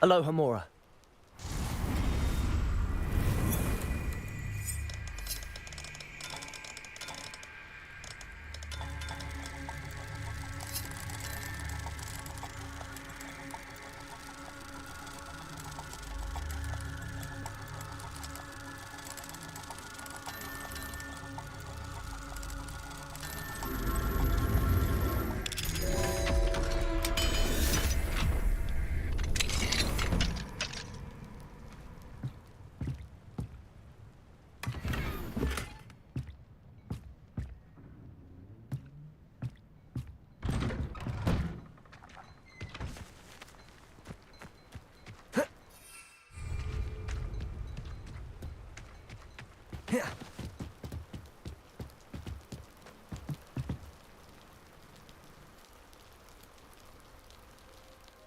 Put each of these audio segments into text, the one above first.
Aloha Mora.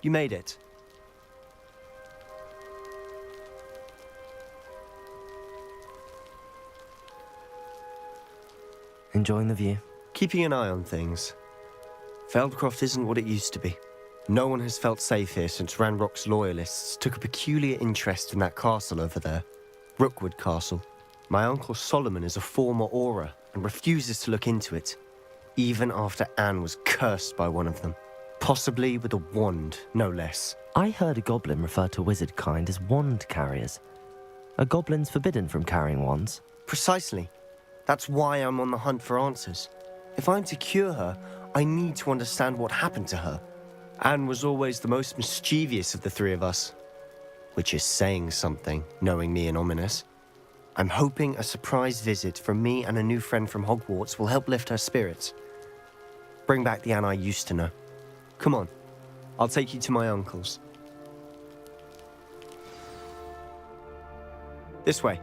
You made it. Enjoying the view? Keeping an eye on things. Feldcroft isn't what it used to be. No one has felt safe here since Ranrock's loyalists took a peculiar interest in that castle over there. Rookwood Castle. My uncle Solomon is a former Auror and refuses to look into it, even after Anne was cursed by one of them. Possibly with a wand, no less. I heard a goblin refer to wizard kind as wand carriers. Are goblins forbidden from carrying wands? Precisely. That's why I'm on the hunt for answers. If I'm to cure her, I need to understand what happened to her. Anne was always the most mischievous of the three of us. Which is saying something, knowing me and Ominous. I'm hoping a surprise visit from me and a new friend from Hogwarts will help lift her spirits. Bring back the Anne I used to know. Come on, I'll take you to my uncle's. This way.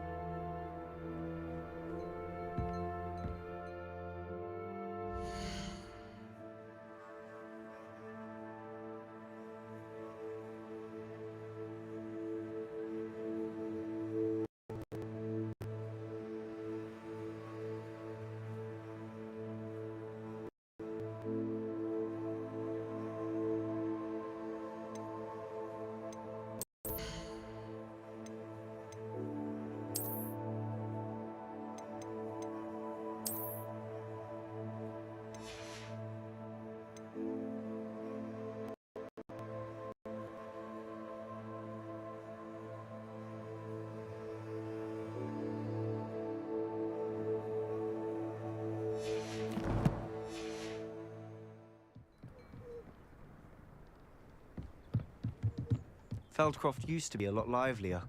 Feldcroft used to be a lot livelier,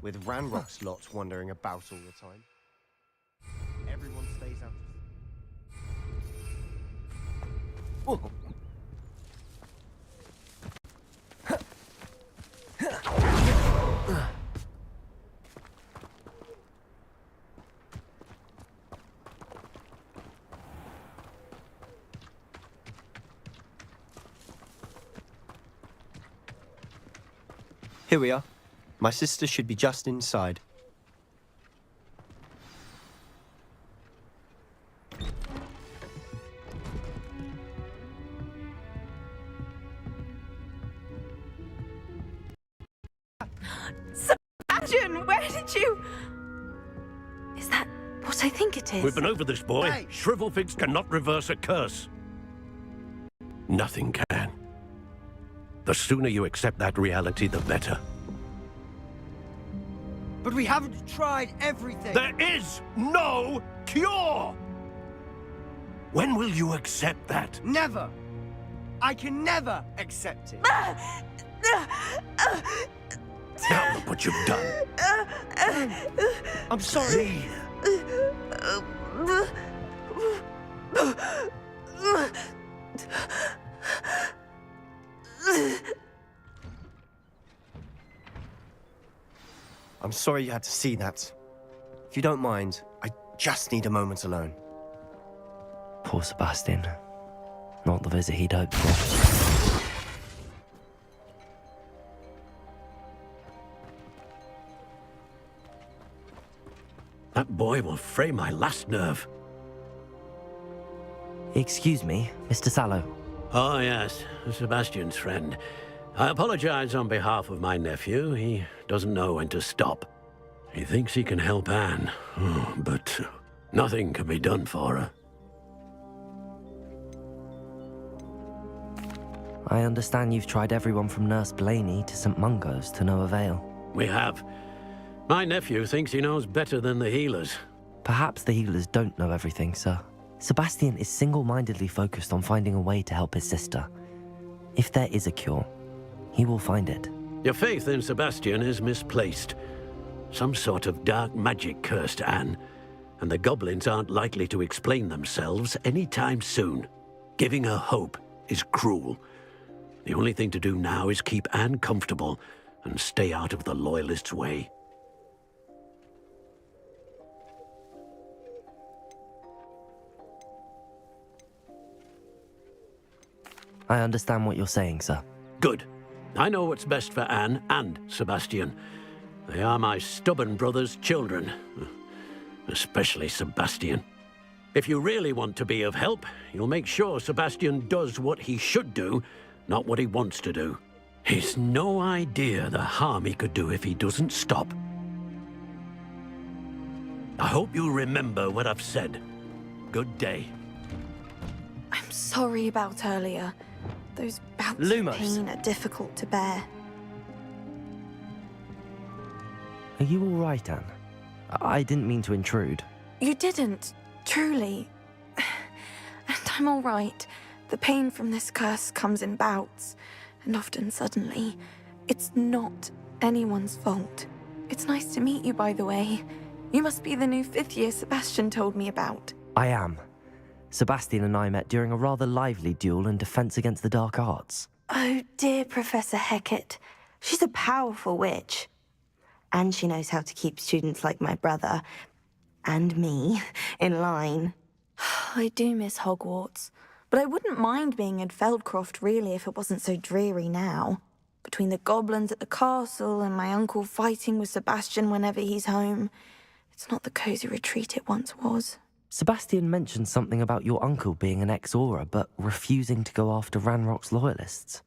with Ranrock's lot wandering about all the time. Everyone stays out of... Whoa. Here we are. My sister should be just inside. Sebastian, where did you... Is that what I think it is? We've been over this, boy. Hey. Shrivelfigs cannot reverse a curse. Nothing can. The sooner you accept that reality, the better. But we haven't tried everything. There is no cure! When will you accept that? Never. I can never accept it. Now look what you've done. I'm sorry. I'm sorry you had to see that. If you don't mind, I just need a moment alone. Poor Sebastian. Not the visit he'd hoped for. That boy will fray my last nerve. Excuse me, Mr. Sallow. Oh, yes, Sebastian's friend. I apologize on behalf of my nephew. He doesn't know when to stop. He thinks he can help Anne, but nothing can be done for her. I understand you've tried everyone from Nurse Blaney to St. Mungo's to no avail. We have. My nephew thinks he knows better than the healers. Perhaps the healers don't know everything, sir. Sebastian is single-mindedly focused on finding a way to help his sister. If there is a cure, he will find it. Your faith in Sebastian is misplaced. Some sort of dark magic cursed Anne, and the goblins aren't likely to explain themselves anytime soon. Giving her hope is cruel. The only thing to do now is keep Anne comfortable and stay out of the Loyalists' way. I understand what you're saying, sir. Good. I know what's best for Anne and Sebastian. They are my stubborn brother's children. Especially Sebastian. If you really want to be of help, you'll make sure Sebastian does what he should do, not what he wants to do. He's no idea the harm he could do if he doesn't stop. I hope you'll remember what I've said. Good day. I'm sorry about earlier. Those bouts Lumos. of pain are difficult to bear. Are you all right, Anne? I didn't mean to intrude. You didn't, truly. And I'm all right. The pain from this curse comes in bouts, and often suddenly. It's not anyone's fault. It's nice to meet you, by the way. You must be the new 5th year Sebastian told me about. I am. Sebastian and I met during a rather lively duel in defense against the dark arts. Oh, dear Professor Hecat. She's a powerful witch. And she knows how to keep students like my brother, and me, in line. I do miss Hogwarts, but I wouldn't mind being in Feldcroft, really, if it wasn't so dreary now. Between the goblins at the castle and my uncle fighting with Sebastian whenever he's home, it's not the cozy retreat it once was. Sebastian mentioned something about your uncle being an ex-Auror, but refusing to go after Ranrock's loyalists.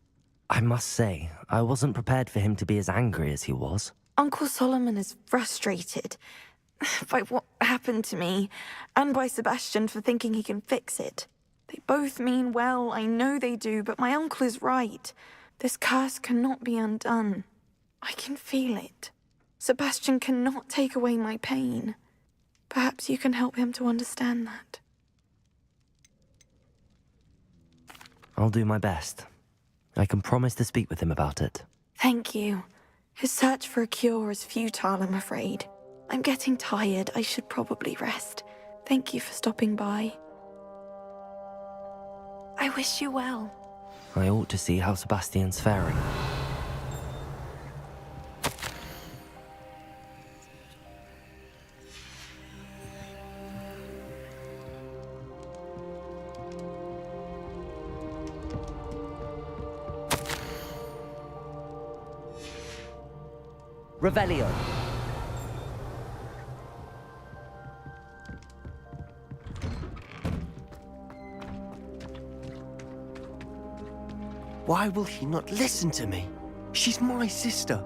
I must say, I wasn't prepared for him to be as angry as he was. Uncle Solomon is frustrated by what happened to me, and by Sebastian for thinking he can fix it. They both mean well, I know they do, but my uncle is right. This curse cannot be undone. I can feel it. Sebastian cannot take away my pain. Perhaps you can help him to understand that. I'll do my best. I can promise to speak with him about it. Thank you. His search for a cure is futile, I'm afraid. I'm getting tired. I should probably rest. Thank you for stopping by. I wish you well. I ought to see how Sebastian's faring. Revelio. Why will he not listen to me? She's my sister.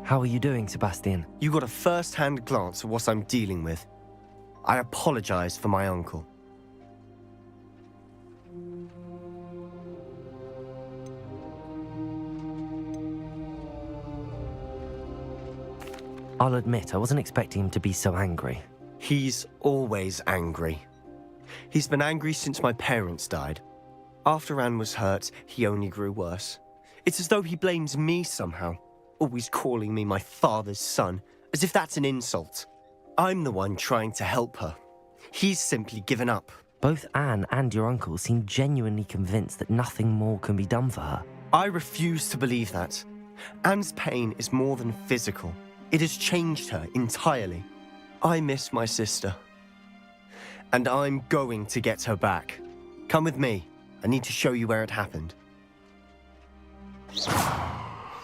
How are you doing, Sebastian? You got a first-hand glance at what I'm dealing with. I apologize for my uncle. I'll admit, I wasn't expecting him to be so angry. He's always angry. He's been angry since my parents died. After Anne was hurt, he only grew worse. It's as though he blames me somehow, always calling me my father's son, as if that's an insult. I'm the one trying to help her. He's simply given up. Both Anne and your uncle seem genuinely convinced that nothing more can be done for her. I refuse to believe that. Anne's pain is more than physical. It has changed her entirely. I miss my sister. And I'm going to get her back. Come with me. I need to show you where it happened.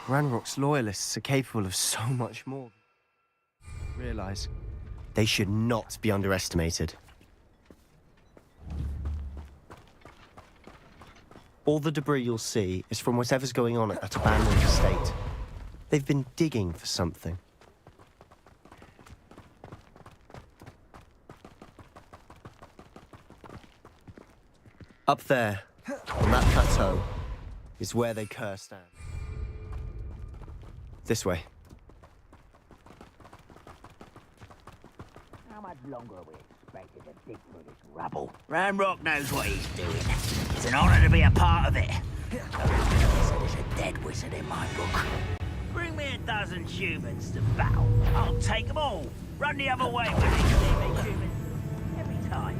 Ranrock's loyalists are capable of so much more. Realize they should not be underestimated. All the debris you'll see is from whatever's going on at that abandoned estate. They've been digging for something. Up there, on that plateau, is where they cursed Anne. This way. How much longer are we expected to dig through this rubble? Ramrock knows what he's doing. It's an honor to be a part of it. There's a dead wizard in my book. Bring me a dozen humans to battle. I'll take them all. Run the other way when they see me human. Every time.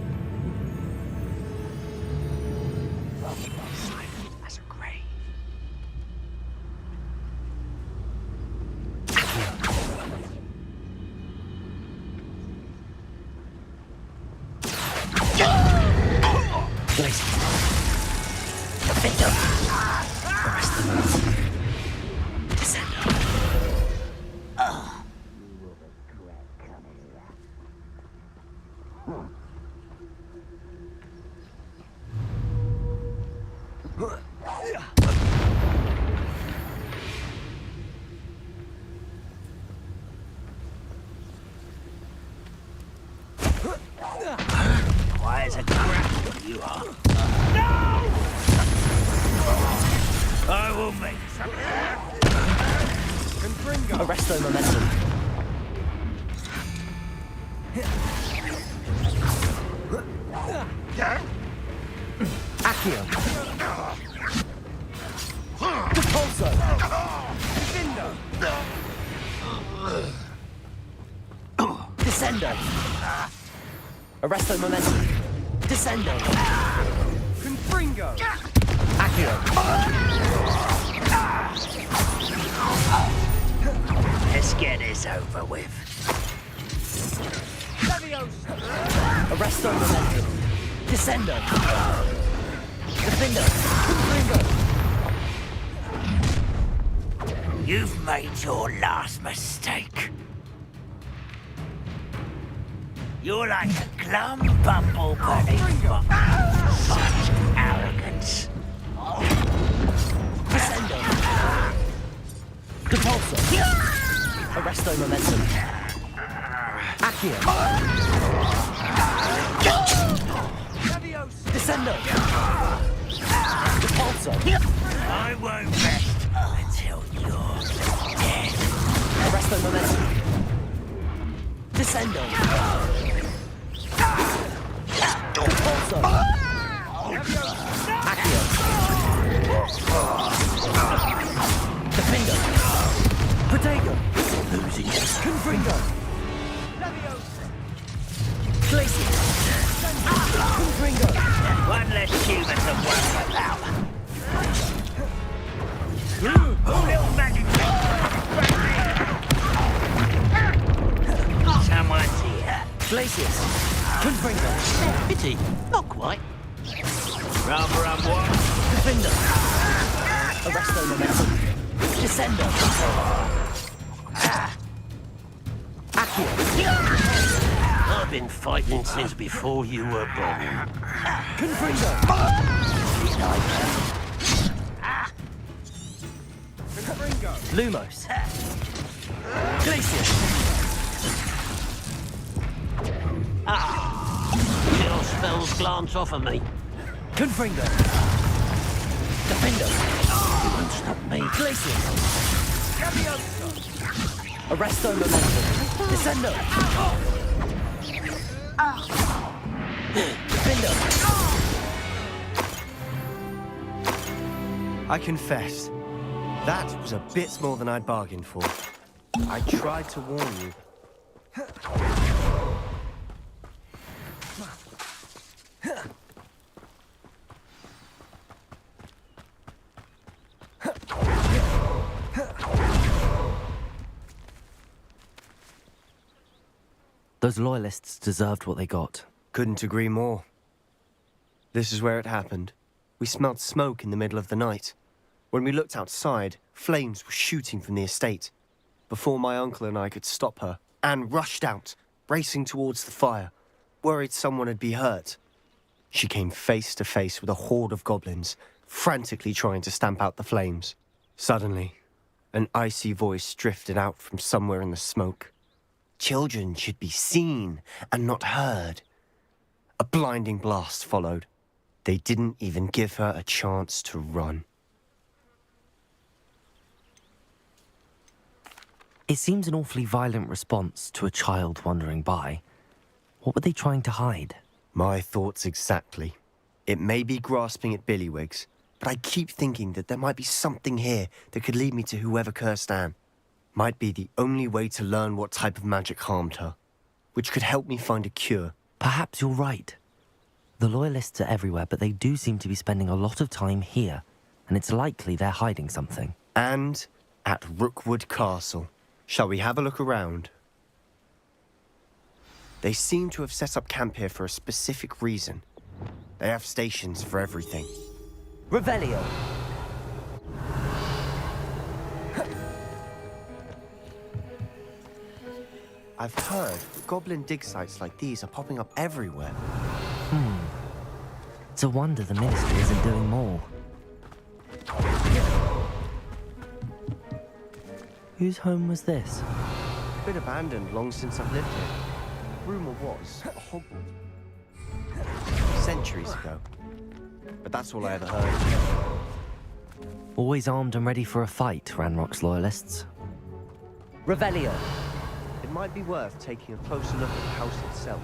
Silent as a grave. Quiet as a crap, you are. No! I will make something. Arresto momentum. Accio. Depulso. Descendo. Arresto momentum. Descendo. Confringo! Accio. Let's get this over with. Arresto momentum. Descendo. Defendo. Confringo. You've made your last mistake. You're like a glum bumble beneath such arrogance. Descendo. Depulso. Arresto momentum. Accio. Descendo. Depulso. I won't rest until you're dead. Arresto momentum. Descendo. Depulso. Accio. Defendo. Potato. Losing it. Confringo. Glacier. Confringo. One less human to worry about. Little magic. Someone's here. Glacius. Confringo. Pity. Not quite. Rather what? Defender. Arresto momentum. Descendo. Accio. I've been fighting since before you were born. Confringo. Lumos. Glacius. Your spells glance off of me. Confringo. Defender. You won't stop me. Glacius. Arresto momentum. Descendo. Defender. I confess, that was a bit more than I'd bargained for. I tried to warn you. Those loyalists deserved what they got. Couldn't agree more. This is where it happened. We smelled smoke in the middle of the night. When we looked outside, flames were shooting from the estate. Before my uncle and I could stop her, Anne rushed out, racing towards the fire, worried someone had been hurt. She came face to face with a horde of goblins, frantically trying to stamp out the flames. Suddenly, an icy voice drifted out from somewhere in the smoke. Children should be seen and not heard. A blinding blast followed. They didn't even give her a chance to run. It seems an awfully violent response to a child wandering by. What were they trying to hide? My thoughts exactly. It may be grasping at Billywigs, but I keep thinking that there might be something here that could lead me to whoever cursed Anne. Might be the only way to learn what type of magic harmed her, which could help me find a cure. Perhaps you're right. The Loyalists are everywhere, but they do seem to be spending a lot of time here, and it's likely they're hiding something. And at Rookwood Castle. Shall we have a look around? They seem to have set up camp here for a specific reason. They have stations for everything. Revelio! I've heard that goblin dig sites like these are popping up everywhere. It's a wonder the Ministry isn't doing more. Whose home was this? Been abandoned long since I've lived here. Rumour was a Hogwarts. Centuries ago. But that's all I ever heard. Always armed and ready for a fight, Ranrock's Loyalists. Revelio! It might be worth taking a closer look at the house itself.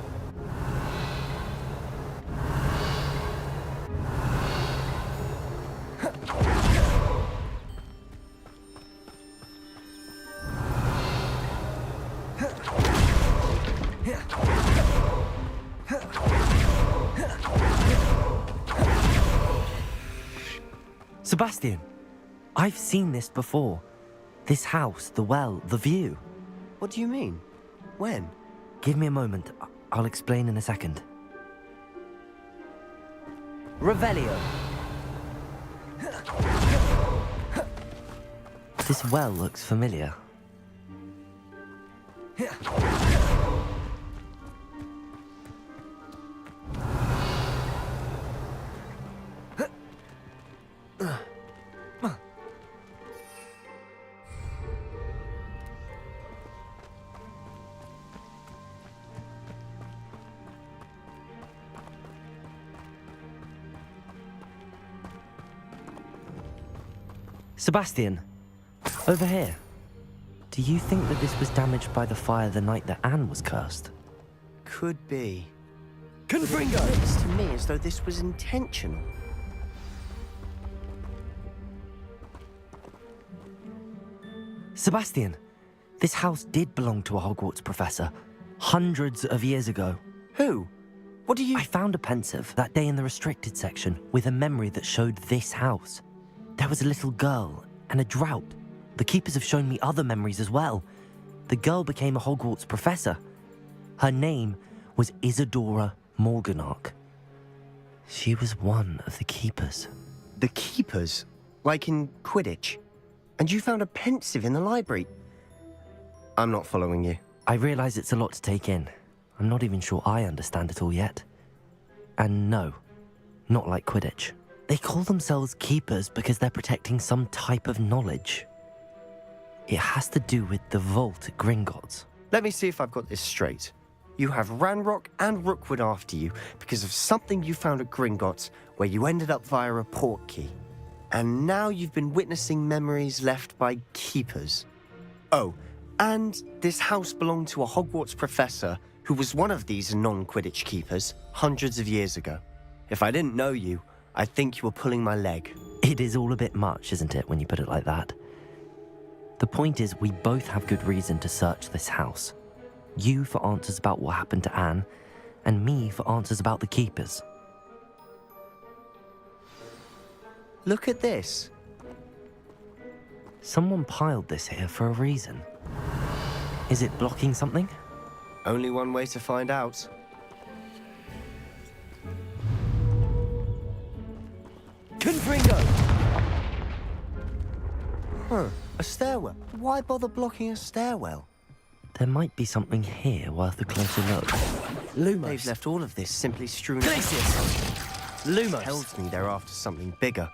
Sebastian, I've seen this before. This house, the well, the view. What do you mean? When? Give me a moment. I'll explain in a second. Revelio! This well looks familiar. Sebastian, over here. Do you think that this was damaged by the fire the night that Anne was cursed? Could be. Confringo! It looks to me as though this was intentional. Sebastian, this house did belong to a Hogwarts professor, hundreds of years ago. Who? What do you... I found a pensive that day in the restricted section with a memory that showed this house. There was a little girl and a drought. The keepers have shown me other memories as well. The girl became a Hogwarts professor. Her name was Isadora Morganach. She was one of the keepers. The keepers? Like in Quidditch? And you found a pensive in the library? I'm not following you. I realize it's a lot to take in. I'm not even sure I understand it all yet. And no, not like Quidditch. They call themselves keepers because they're protecting some type of knowledge. It has to do with the vault at Gringotts. Let me see if I've got this straight. You have Ranrock and Rookwood after you because of something you found at Gringotts where you ended up via a portkey. And now you've been witnessing memories left by keepers. Oh, and this house belonged to a Hogwarts professor who was one of these non-Quidditch keepers hundreds of years ago. If I didn't know you, I think you were pulling my leg. It is all a bit much, isn't it, when you put it like that? The point is, we both have good reason to search this house. You for answers about what happened to Anne, and me for answers about the keepers. Look at this. Someone piled this here for a reason. Is it blocking something? Only one way to find out. Confringo! Huh, a stairwell. Why bother blocking a stairwell? There might be something here worth a closer look. Lumos. They've left all of this simply strewn. Glacius! Lumos! Tells me they're after something bigger.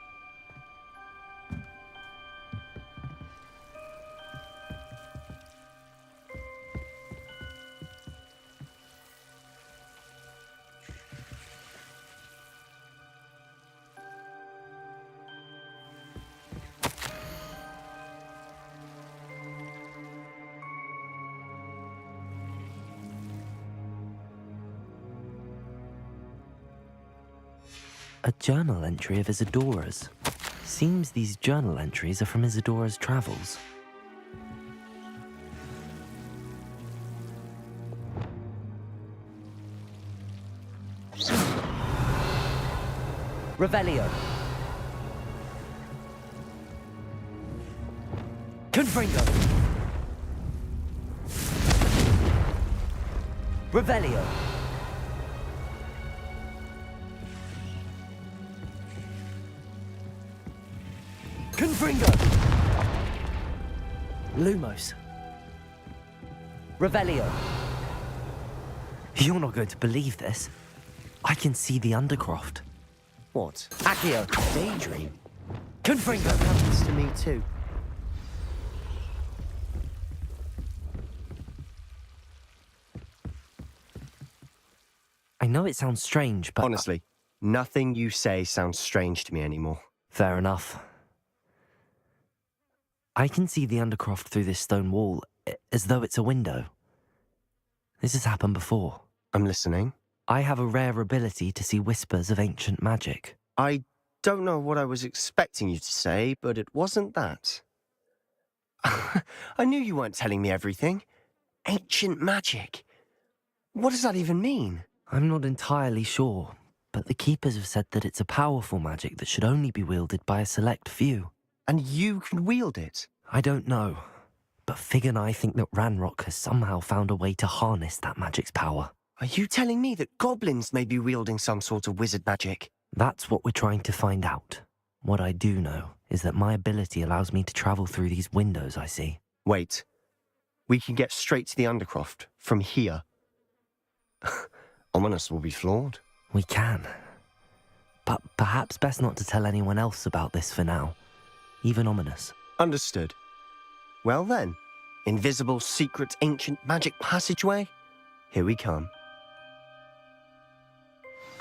A journal entry of Isadora's. Seems these journal entries are from Isadora's travels. Revelio. Confringo. Revelio. Confringo. Lumos. Revelio. You're not going to believe this. I can see the Undercroft. What? Accio. Daydream? Confringo. That happens to me too. I know it sounds strange, but... Honestly, nothing you say sounds strange to me anymore. Fair enough. I can see the Undercroft through this stone wall, as though it's a window. This has happened before. I'm listening. I have a rare ability to see whispers of ancient magic. I don't know what I was expecting you to say, but it wasn't that. I knew you weren't telling me everything. Ancient magic. What does that even mean? I'm not entirely sure, but the Keepers have said that it's a powerful magic that should only be wielded by a select few. And you can wield it? I don't know, but Fig and I think that Ranrock has somehow found a way to harness that magic's power. Are you telling me that goblins may be wielding some sort of wizard magic? That's what we're trying to find out. What I do know is that my ability allows me to travel through these windows I see. Wait. We can get straight to the Undercroft from here. Ominous will be floored. We can. But perhaps best not to tell anyone else about this for now. Even Ominous. Understood. Well then, invisible, secret, ancient magic passageway? Here we come.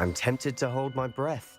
I'm tempted to hold my breath.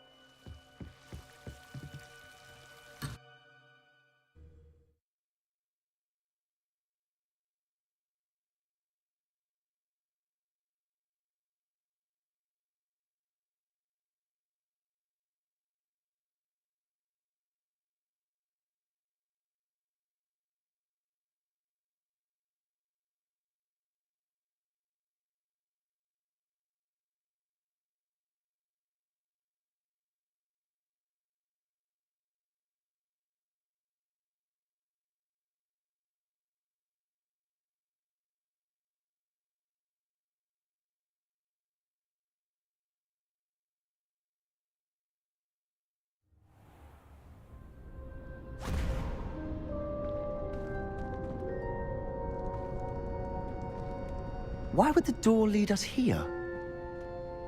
Why would the door lead us here?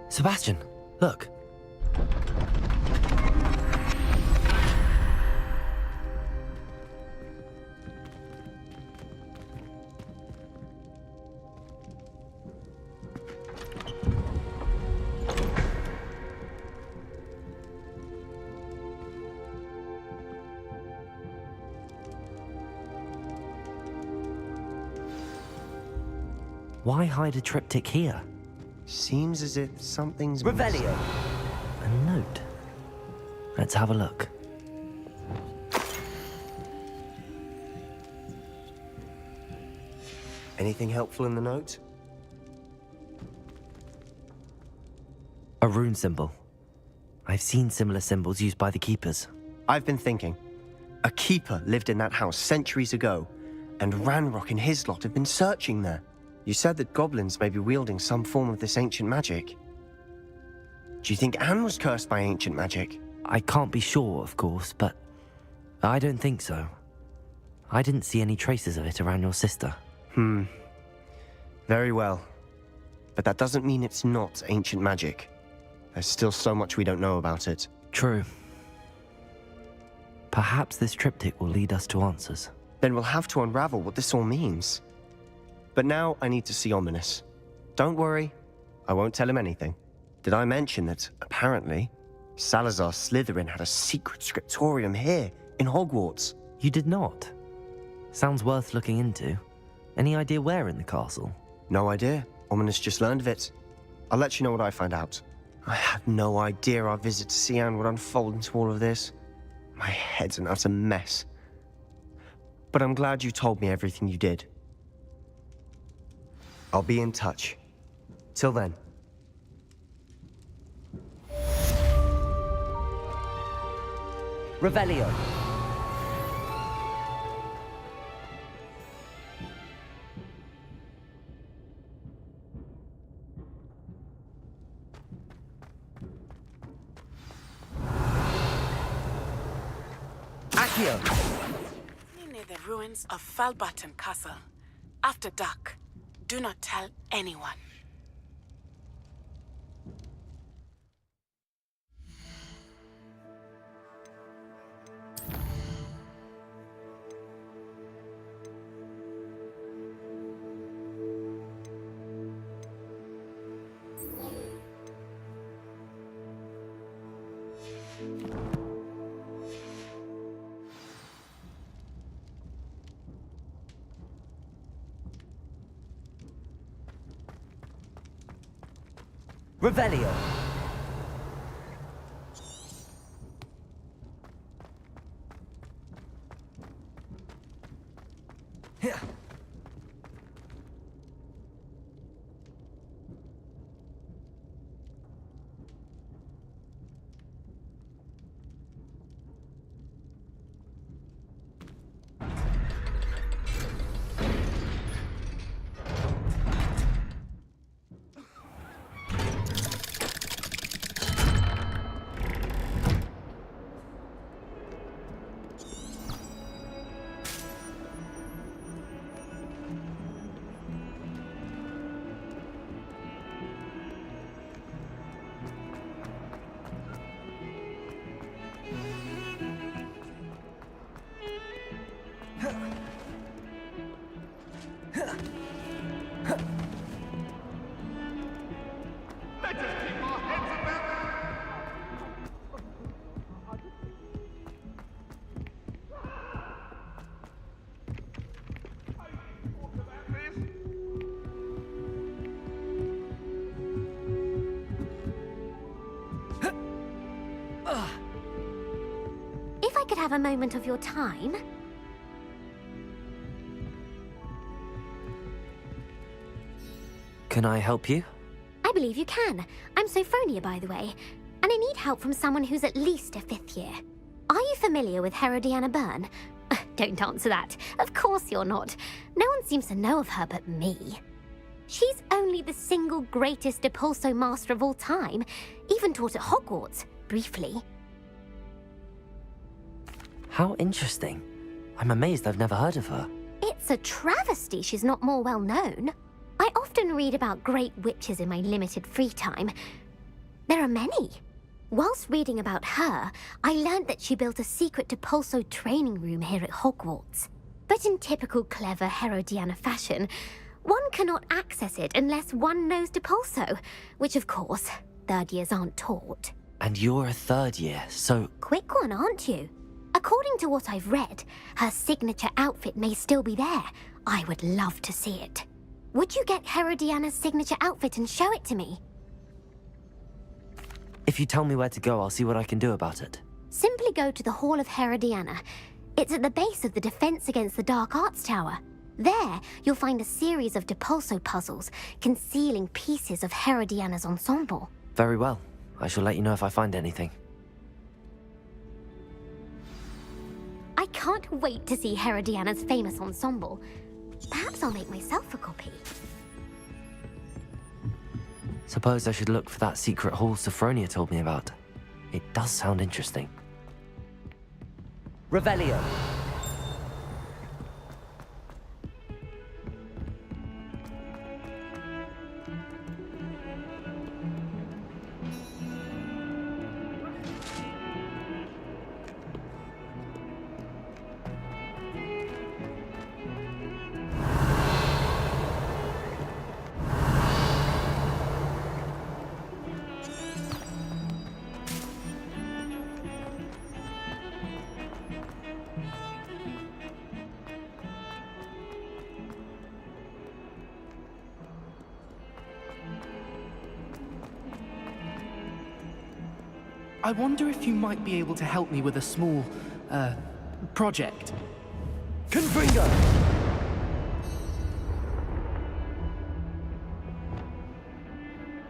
Sebastian, look. Why hide a triptych here? Seems as if something's Revelio. A note. Let's have a look. Anything helpful in the note? A rune symbol. I've seen similar symbols used by the Keepers. I've been thinking. A keeper lived in that house centuries ago, and Ranrock and his lot have been searching there. You said that goblins may be wielding some form of this ancient magic. Do you think Anne was cursed by ancient magic? I can't be sure, of course, but I don't think so. I didn't see any traces of it around your sister. Very well. But that doesn't mean it's not ancient magic. There's still so much we don't know about it. True. Perhaps this triptych will lead us to answers. Then we'll have to unravel what this all means. But now I need to see Ominous. Don't worry, I won't tell him anything. Did I mention that, apparently, Salazar Slytherin had a secret scriptorium here in Hogwarts? You did not? Sounds worth looking into. Any idea where in the castle? No idea. Ominous just learned of it. I'll let you know what I find out. I had no idea our visit to Sian would unfold into all of this. My head's an utter mess. But I'm glad you told me everything you did. I'll be in touch. Till then. Revelio. Accio. Near the ruins of Falbaton Castle. After dark. Do not tell anyone. Revelio. If I could have a moment of your time... Can I help you? I believe you can. I'm Sophronia, by the way, and I need help from someone who's at least a 5th year. Are you familiar with Herodiana Byrne? Don't answer that. Of course you're not. No one seems to know of her but me. She's only the single greatest Depulso master of all time, even taught at Hogwarts, briefly. How interesting. I'm amazed I've never heard of her. It's a travesty she's not more well known. I often read about great witches in my limited free time. There are many. Whilst reading about her, I learned that she built a secret Depulso training room here at Hogwarts. But in typical clever Herodiana fashion, one cannot access it unless one knows Depulso, which of course, 3rd years aren't taught. And you're a 3rd year, so... Quick one, aren't you? According to what I've read, her signature outfit may still be there. I would love to see it. Would you get Herodiana's signature outfit and show it to me? If you tell me where to go, I'll see what I can do about it. Simply go to the Hall of Herodiana. It's at the base of the Defense Against the Dark Arts Tower. There, you'll find a series of Depulso puzzles concealing pieces of Herodiana's ensemble. Very well. I shall let you know if I find anything. I can't wait to see Herodiana's famous ensemble. Perhaps I'll make myself a copy. Suppose I should look for that secret hall Sophronia told me about. It does sound interesting. Revelio. I wonder if you might be able to help me with a small, project. Confringo!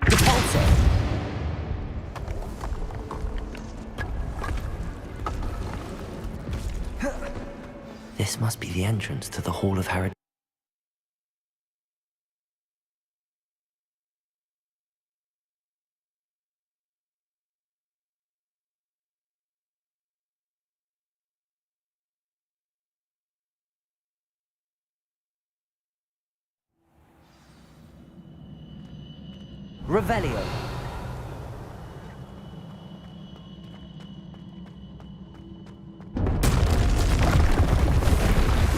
Depulso! This must be the entrance to the Hall of Herod. Revelio.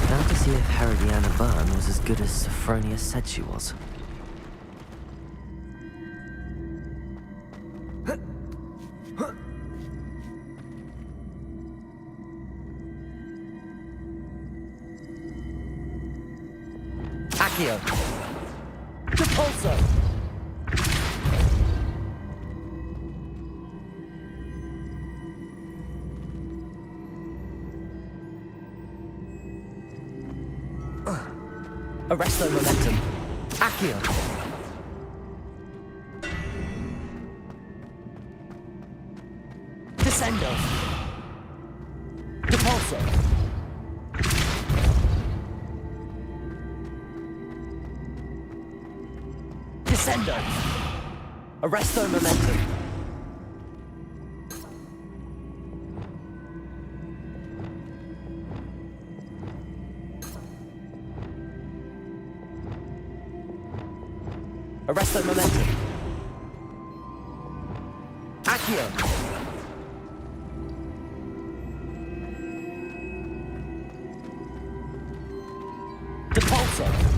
Now to see if Herodiana Byrne was as good as Sophronia said she was. Accio. Depulso! Arresto momentum. Accio! Descendo! Depulso! Descendo! Arresto momentum. Arresto momentum. Accio! Depulso!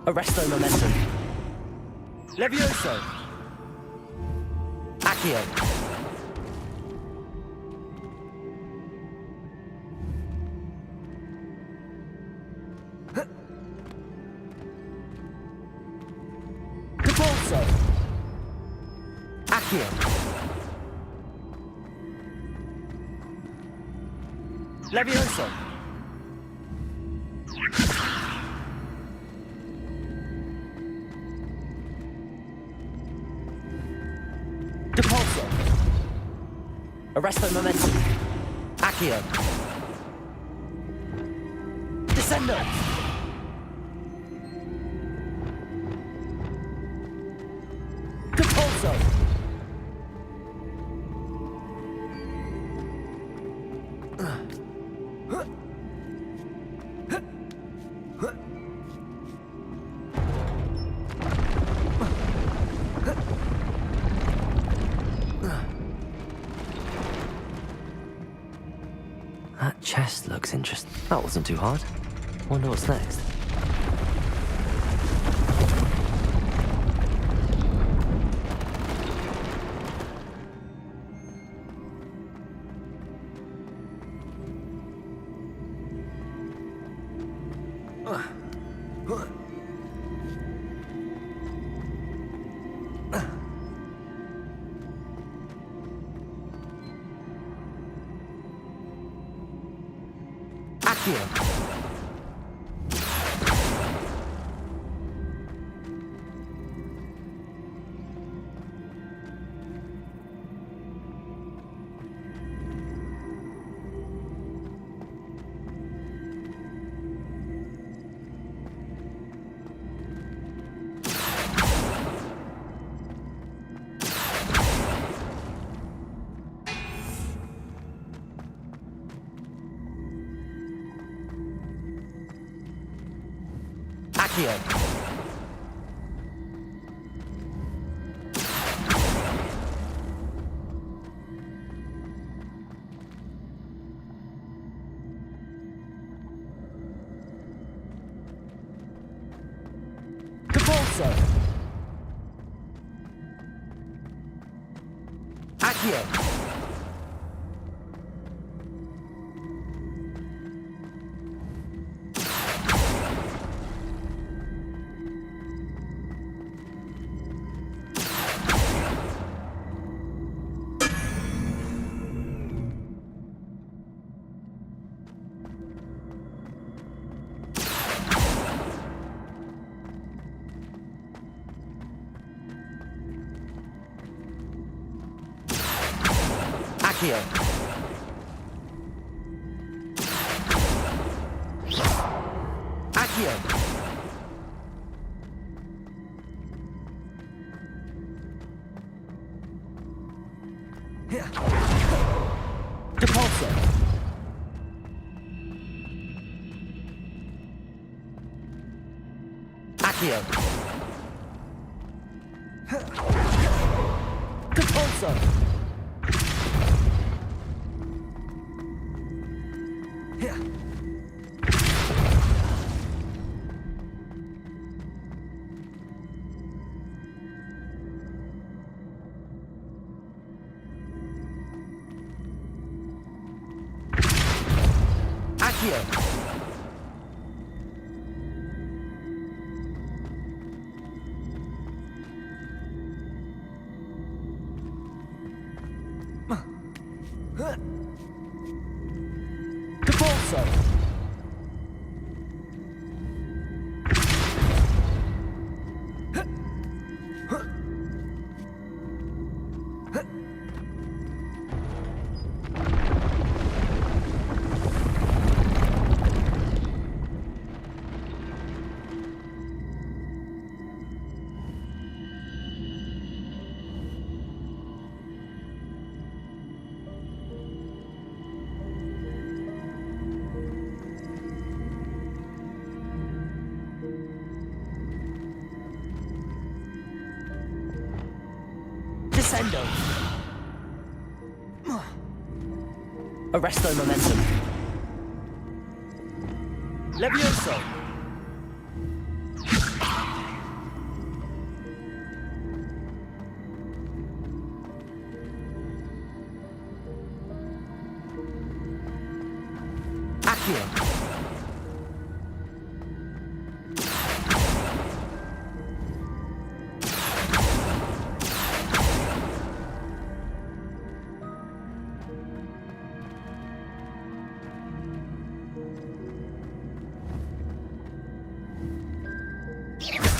Arresto momentum. Levioso! Accio. Depulso! Accio! Levioso! Depulso! Arresto momentum. Accio. Descendo! Depulso! That chest looks interesting. That wasn't too hard. Wonder what's next. Accio! Accio. Capolso. Accio. Accio. Accio. Depulso. Accio. Depulso. Accio. Depulso. Descendo. Arresto momentum. Levioso. Accio.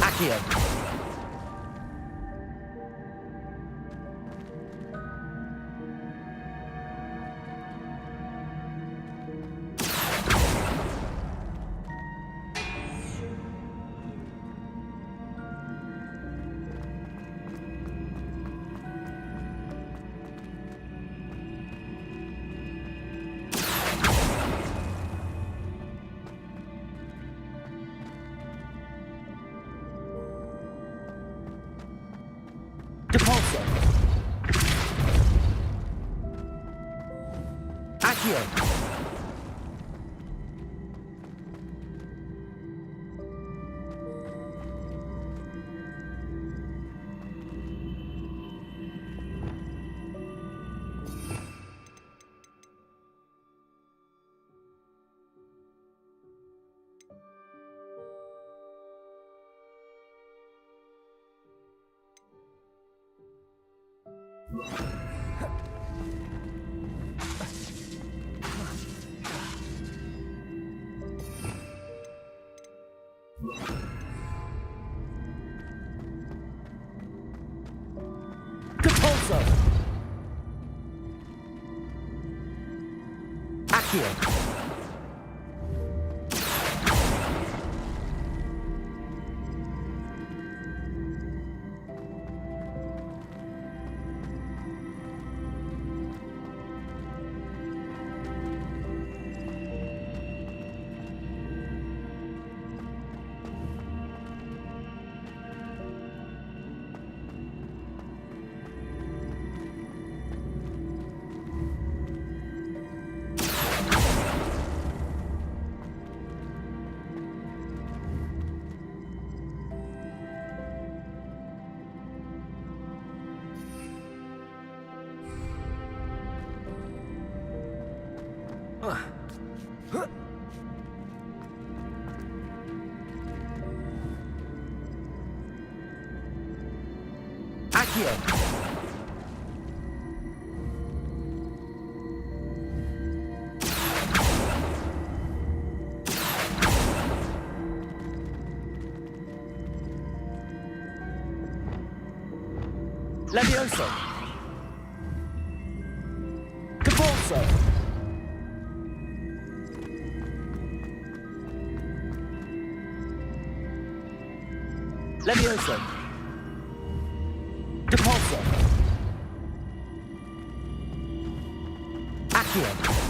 Accio. Depulso. Accio. Depulso. Accio. Accio! Levioso! Capozzo! Levioso! Capozzo! Accio!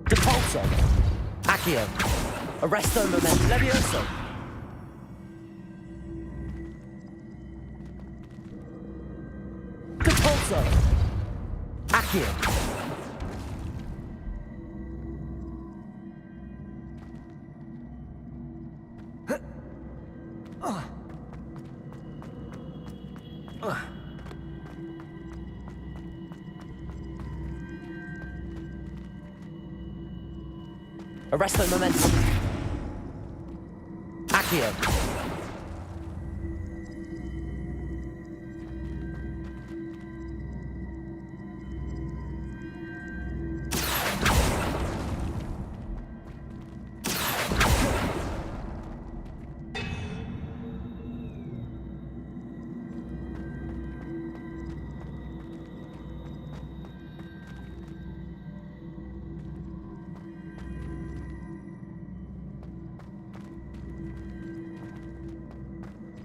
Depulso! Accio! Arresto momento! Levioso! Depulso! Accio! Arresto momentum. Accio.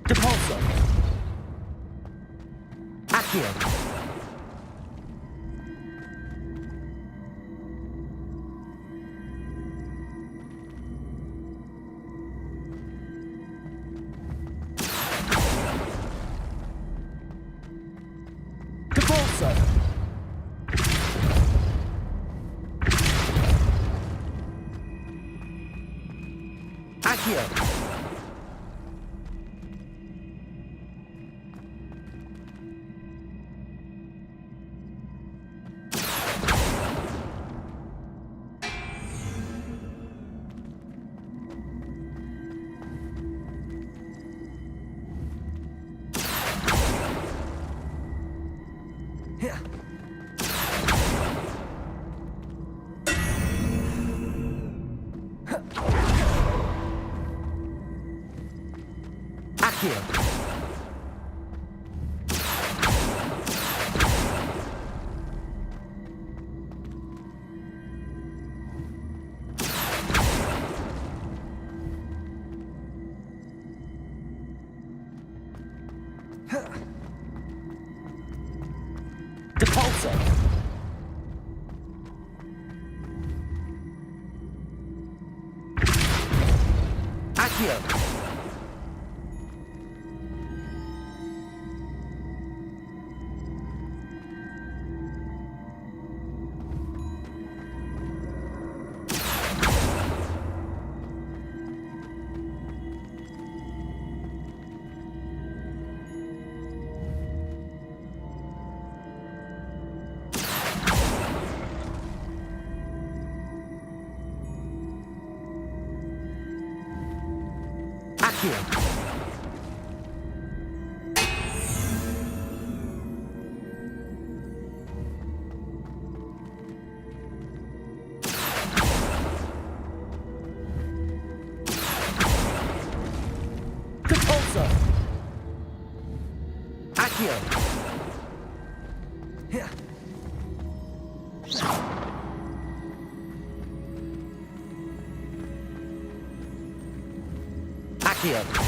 Depulso! Accio! Depulso! Accio! Accio! Depulso! Accio! Accio! Depulso! Accio! Accio!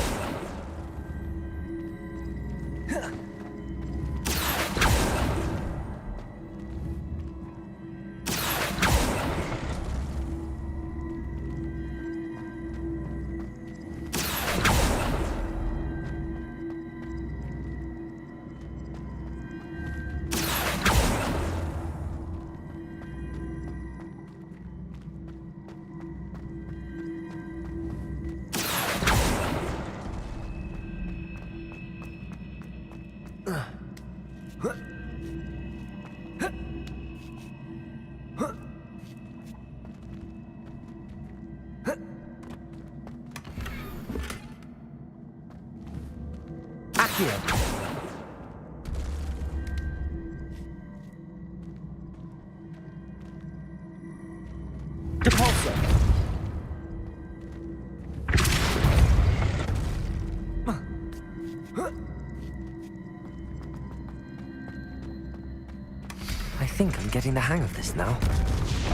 I think I'm getting the hang of this now.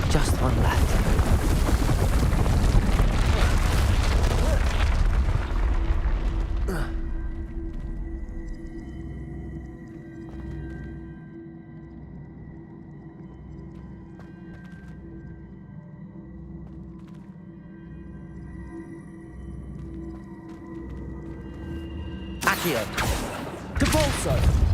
Just one left. Accio. Depulso.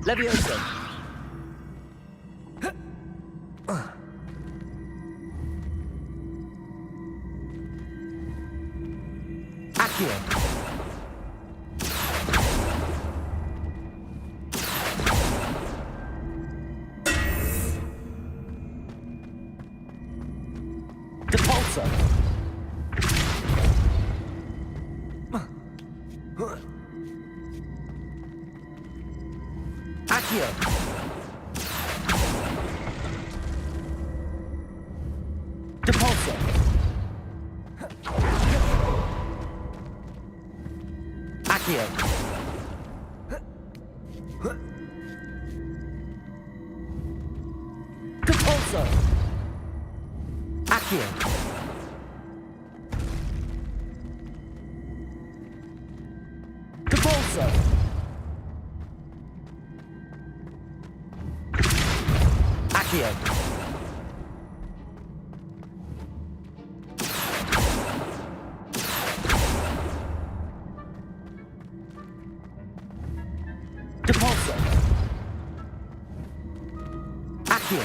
Levioso. Accio. Depulso. Accio. Depulso. Accio. Depulso. Accio. Depulso. Accio. Depulso. Accio.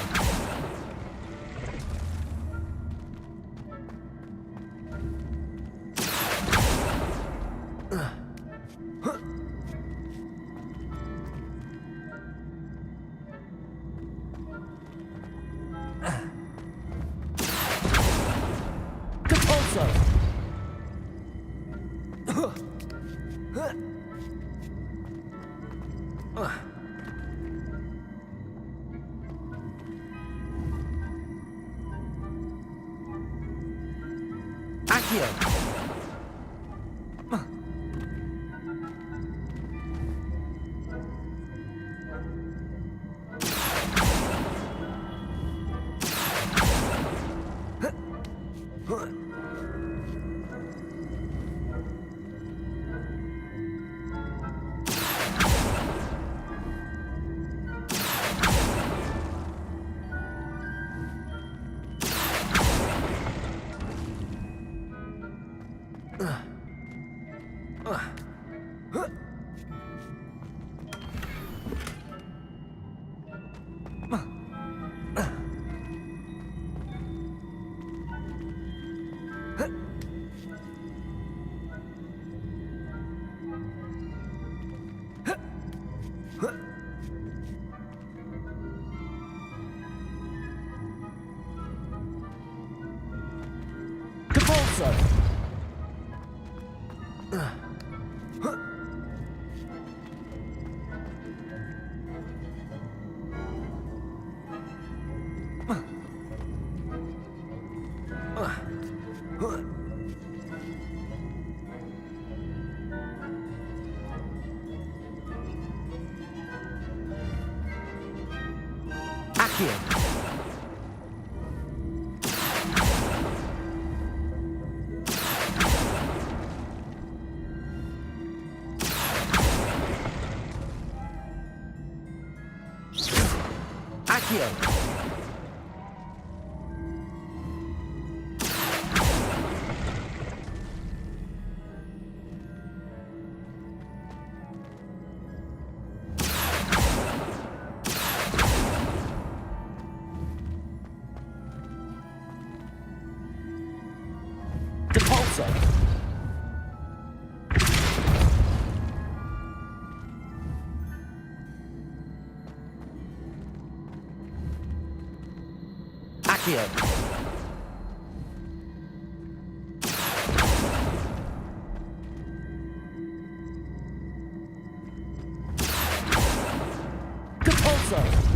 Depulso. Accio. Depulso. Accio. Accio. Depulso! Accio! Depulso!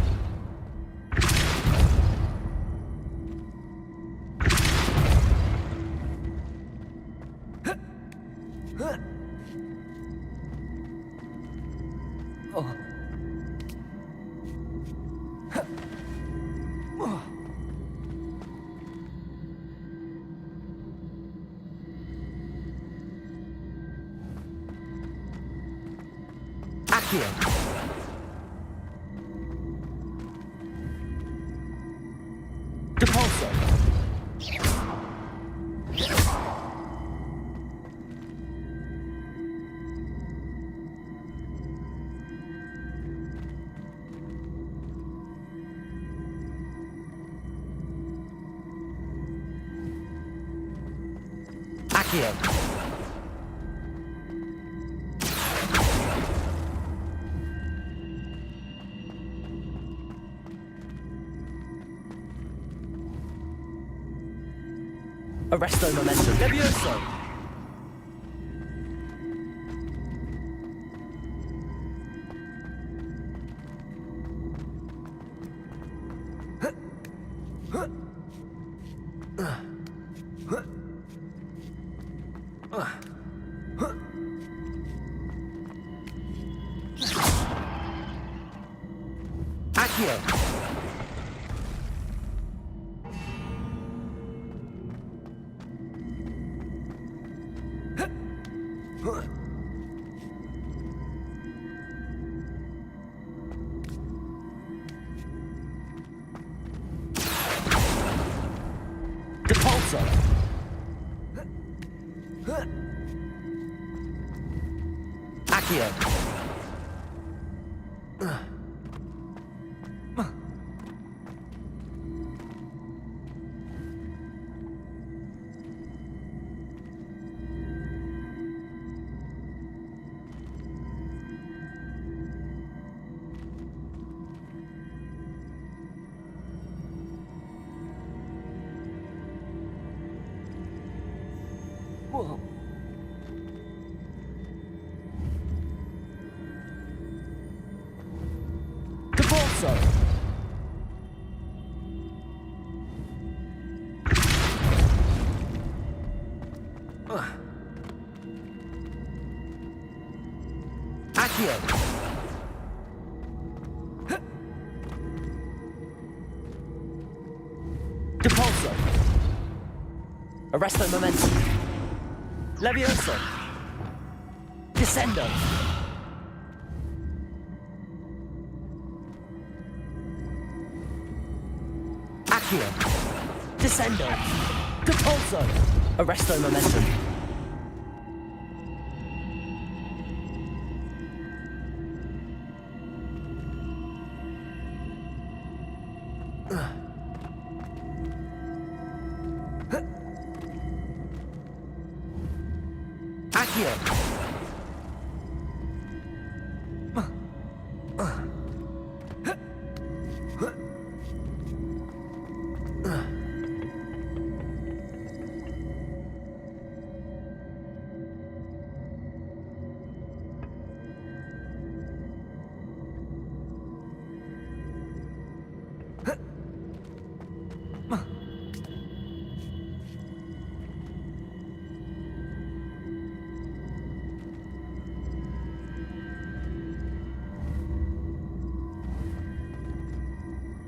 Accio! Depulso! Accio! Arresto momentum. Levioso! Accio! Depulso! Accio! Whoa. Depulso! Accio! Depulso! Arresto momentum. Levioso! Descendo! Accio! Descendo! Depulso! Arresto momentum. Accio!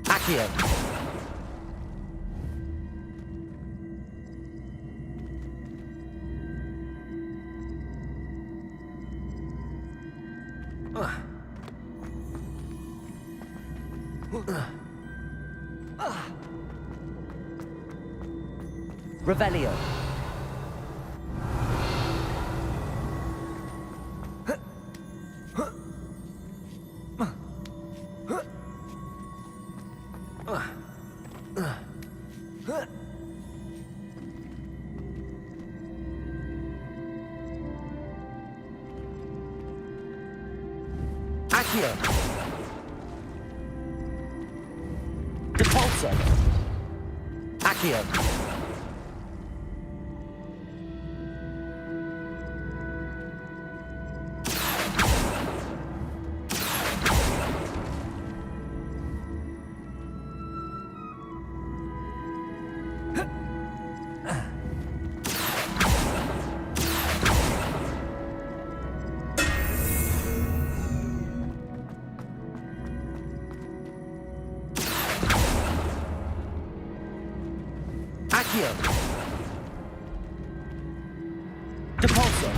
Accio! Revelio! Accio. Depulso. Accio. Accio. Depulso.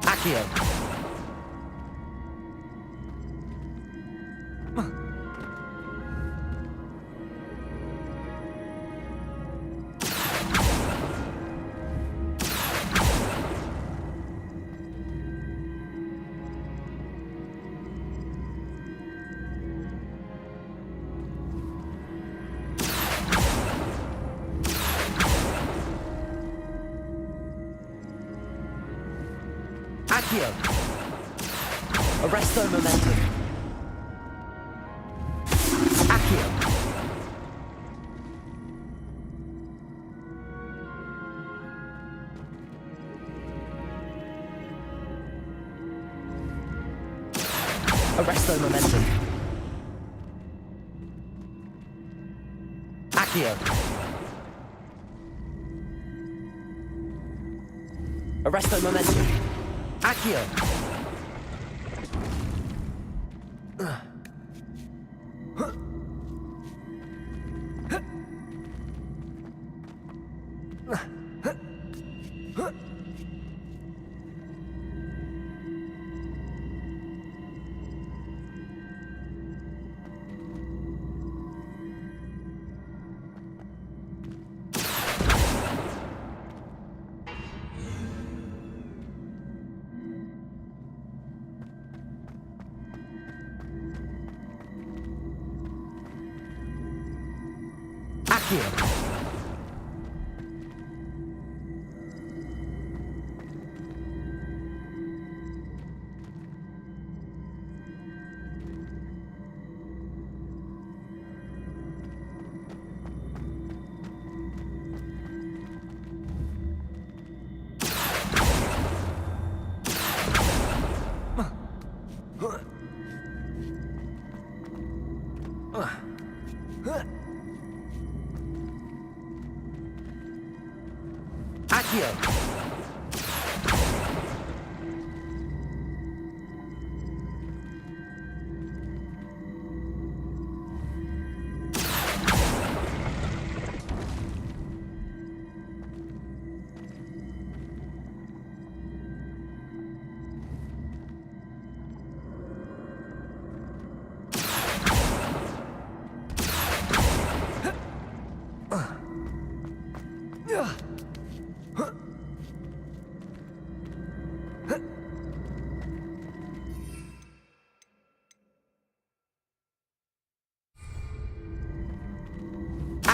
Accio. Accio. Arresto momentum. Accio. Arresto momentum. Accio. Arresto momentum. Accio. Accio. Accio.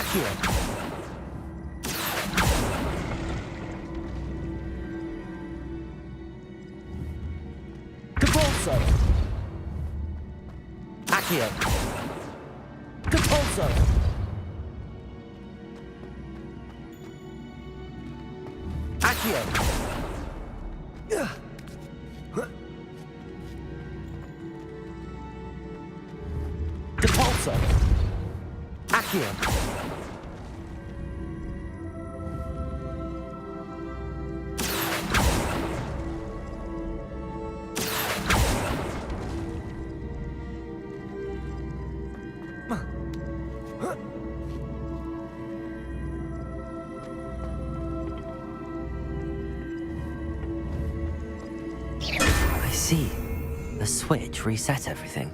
Accio. Depulso. Accio. Depulso. Accio. Depulso. Accio. I see. The switch reset everything.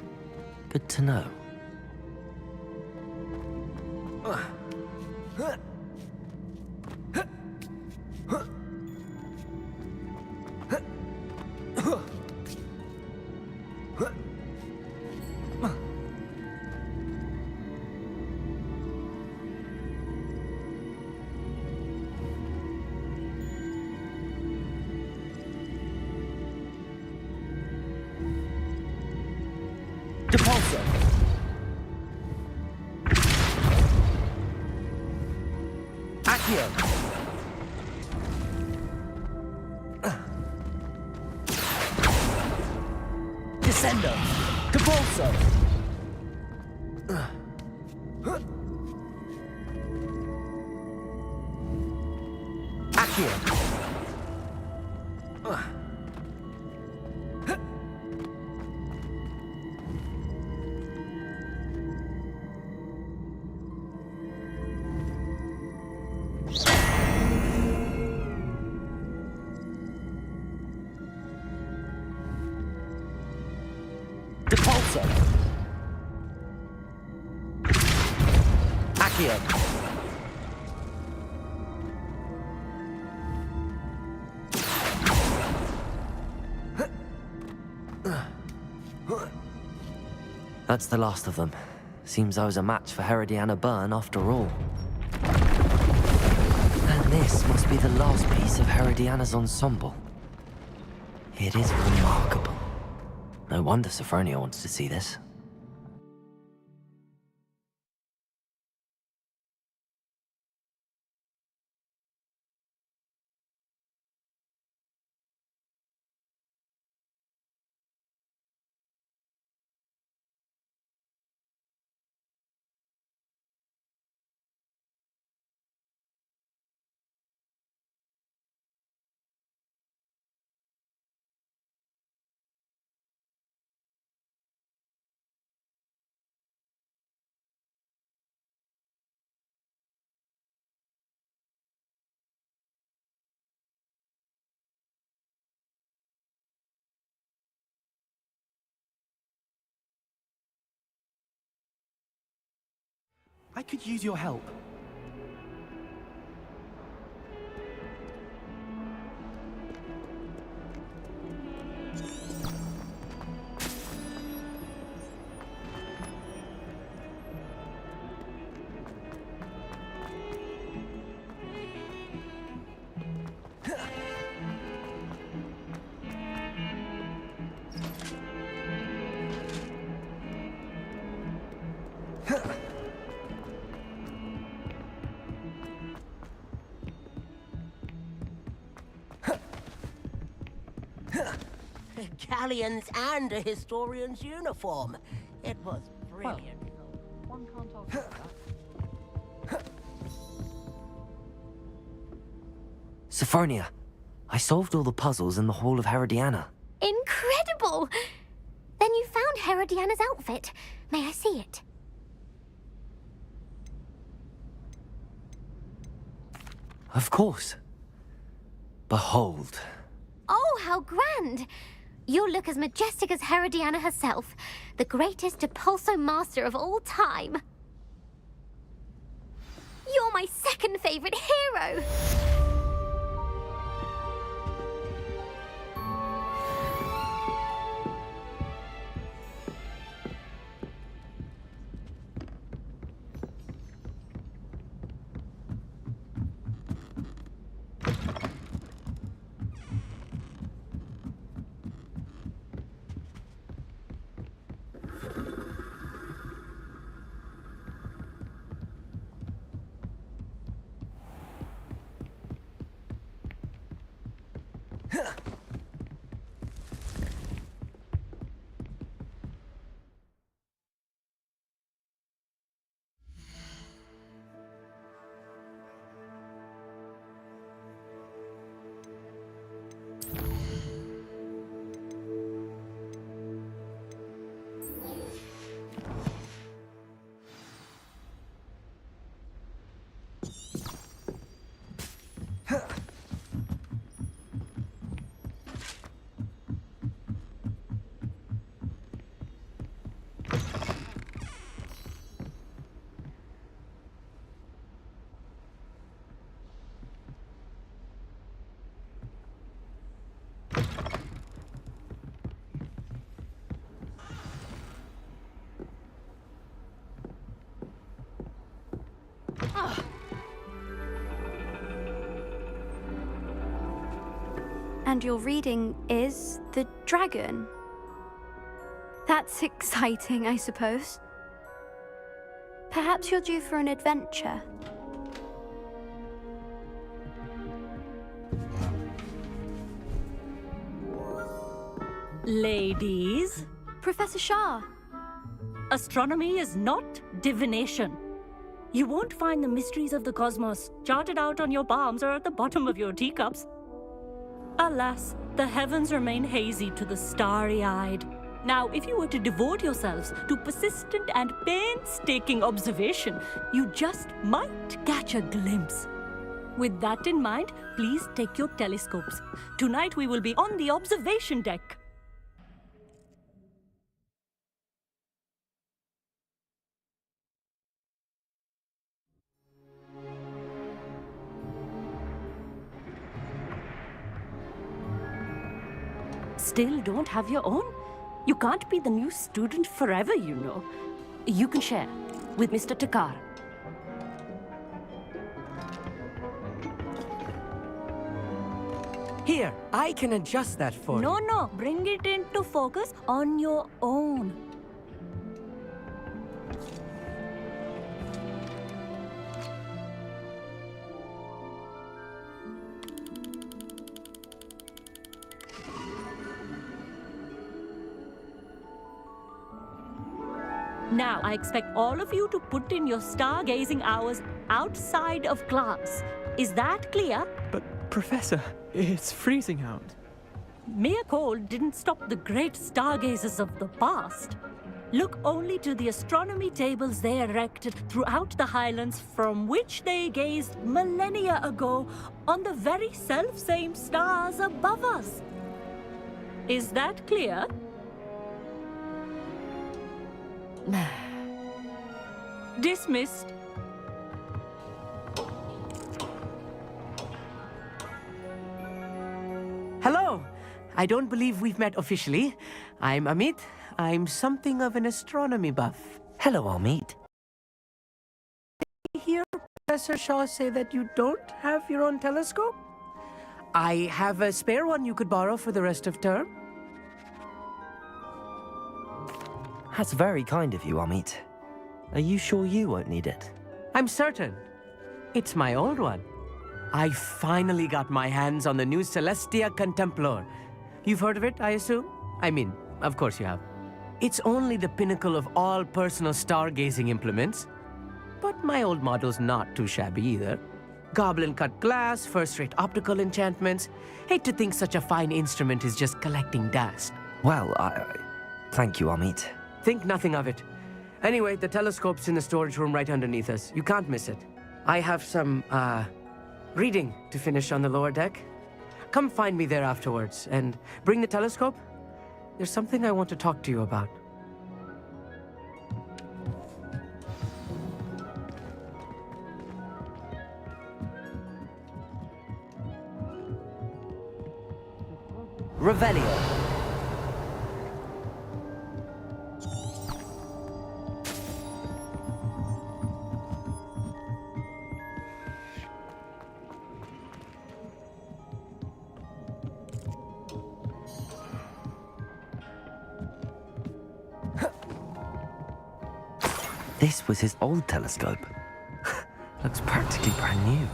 Good to know. Depulso. Accio. Descendo. Depulso. Accio. Depulso. Accio. That's the last of them. Seems I was a match for Herodiana Byrne after all. And this must be the last piece of Herodiana's ensemble. It is remarkable. No wonder Sophronia wants to see this. I could use your help. Galleons and a historian's uniform. It was brilliant. One can't argue with that. Sophronia, I solved all the puzzles in the Hall of Herodiana. Incredible! Then you found Herodiana's outfit. May I see it? Of course. Behold. Oh, how grand! You'll look as majestic as Herodiana herself, the greatest Depulso master of all time. You're my second favorite hero! And your reading is the dragon. That's exciting, I suppose. Perhaps you're due for an adventure. Ladies, Professor Shah. astronomy is not divination. You won't find the mysteries of the cosmos charted out on your palms or at the bottom of your teacups. Alas, the heavens remain hazy to the starry-eyed. Now, if you were to devote yourselves to persistent and painstaking observation, you just might catch a glimpse. With that in mind, please take your telescopes. Tonight we will be on the observation deck. Still don't have your own? You can't be the new student forever, you know. You can share with Mr. Takar. Here, I can adjust that for you. No, bring it into focus on your own. Now, I expect all of you to put in your stargazing hours outside of class. Is that clear? But, Professor, it's freezing out. Mere cold didn't stop the great stargazers of the past. Look only to the astronomy tables they erected throughout the Highlands from which they gazed millennia ago on the very self-same stars above us. Is that clear? Dismissed. Hello. I don't believe we've met officially. I'm Amit. I'm something of an astronomy buff. Hello, Amit. I hear Professor Shaw say that you don't have your own telescope? I have a spare one you could borrow for the rest of term. That's very kind of you, Amit. Are you sure you won't need it? I'm certain. It's my old one. I finally got my hands on the new Celestia Contemplar. You've heard of it, I assume? I mean, of course you have. It's only the pinnacle of all personal stargazing implements. But my old model's not too shabby either. Goblin-cut glass, first-rate optical enchantments. Hate to think such a fine instrument is just collecting dust. Well, thank you, Amit. Think nothing of it. Anyway, the telescope's in the storage room right underneath us. You can't miss it. I have some, reading to finish on the lower deck. Come find me there afterwards, and bring the telescope. There's something I want to talk to you about. Revelio. This was his old telescope. Looks practically brand new.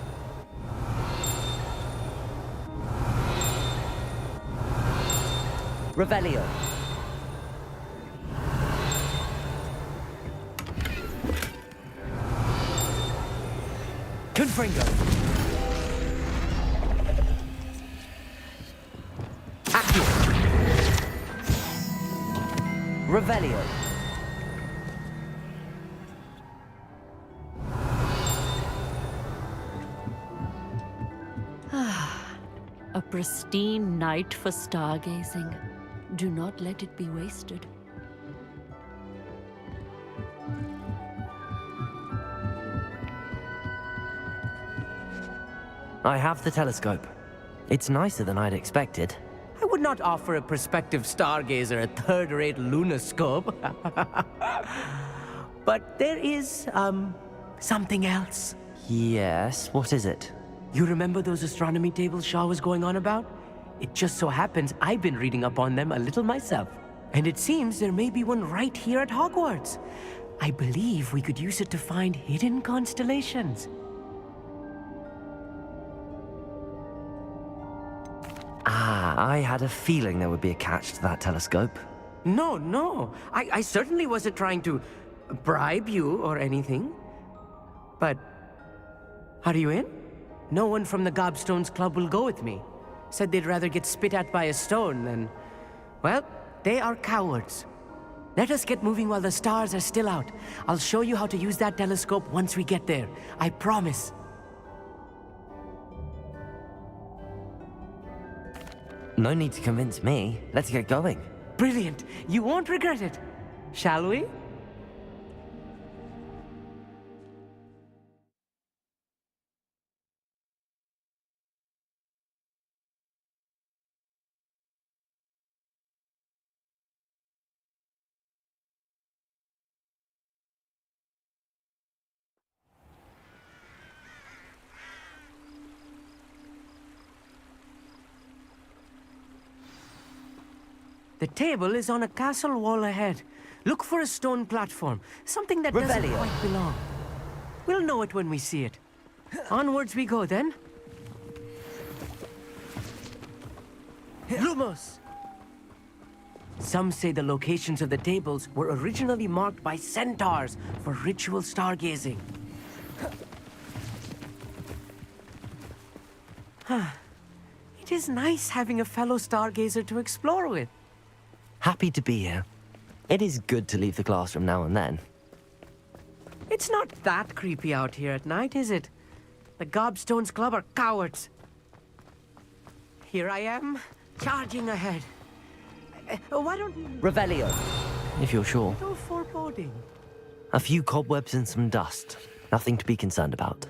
Revelio. Confringo. Accio. Revelio. A pristine night for stargazing. Do not let it be wasted. I have the telescope. It's nicer than I'd expected. I would not offer a prospective stargazer a third-rate lunoscope. But there is, something else. Yes, what is it? You remember those astronomy tables Shaw was going on about? It just so happens I've been reading up on them a little myself. And it seems there may be one right here at Hogwarts. I believe we could use it to find hidden constellations. Ah, I had a feeling there would be a catch to that telescope. No. I certainly wasn't trying to bribe you or anything. But are you in? No one from the Gobstones Club will go with me. Said they'd rather get spit at by a stone than... Well, they are cowards. Let us get moving while the stars are still out. I'll show you how to use that telescope once we get there. I promise. No need to convince me. Let's get going. Brilliant. You won't regret it. Shall we? The table is on a castle wall ahead. Look for a stone platform, something that doesn't Revelio. quite belong. We'll know it when we see it. Onwards we go, then. Lumos! Some say the locations of the tables were originally marked by centaurs for ritual stargazing. It is nice having a fellow stargazer to explore with. Happy to be here. It is good to leave the classroom now and then. It's not that creepy out here at night, is it? The Gobstones Club are cowards. Here I am, charging ahead. Why don't you... Revelio, if you're sure. No foreboding. A few cobwebs and some dust. Nothing to be concerned about.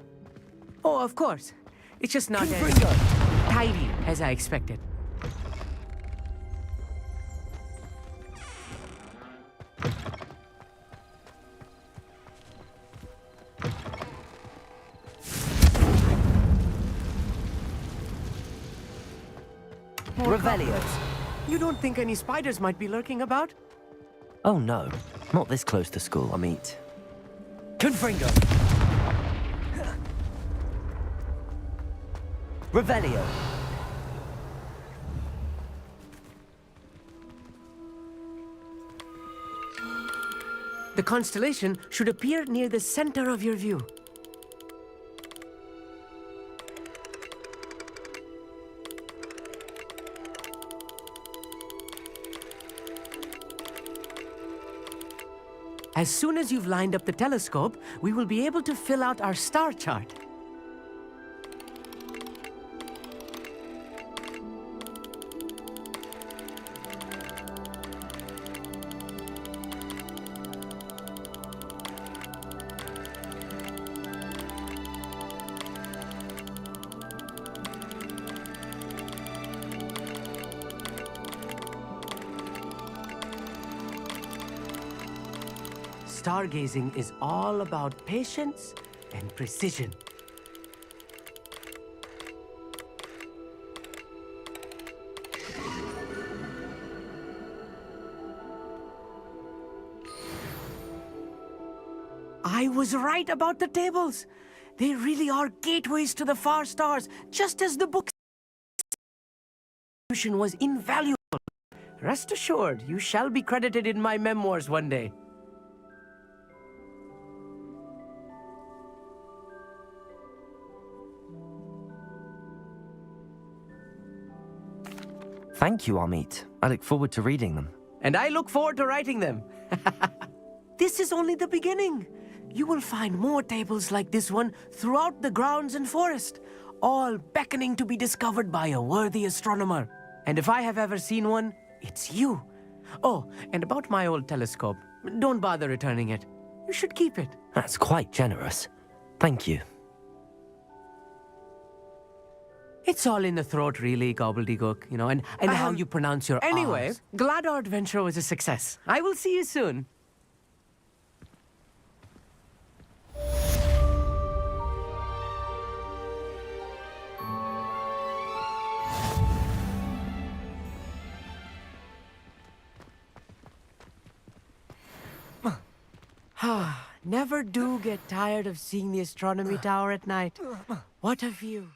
Oh, of course. It's just not as tidy as I expected. Revelio. You don't think any spiders might be lurking about? Oh no, not this close to school, I meet. Confringo. Revelio. The constellation should appear near the center of your view. As soon as you've lined up the telescope, we will be able to fill out our star chart. Stargazing is all about patience and precision. I was right about the tables. They really are gateways to the far stars, just as the book was invaluable. Rest assured, you shall be credited in my memoirs one day. Thank you, Amit. I look forward to reading them. And I look forward to writing them. This is only the beginning. You will find more tables like this one throughout the grounds and forest, all beckoning to be discovered by a worthy astronomer. And if I have ever seen one, it's you. Oh, and about my old telescope, don't bother returning it. You should keep it. That's quite generous. Thank you. It's all in the throat, really, gobbledygook, you know, and how you pronounce your Anyway, R's. Glad our adventure was a success. I will see you soon. Never do get tired of seeing the astronomy tower at night. What a view.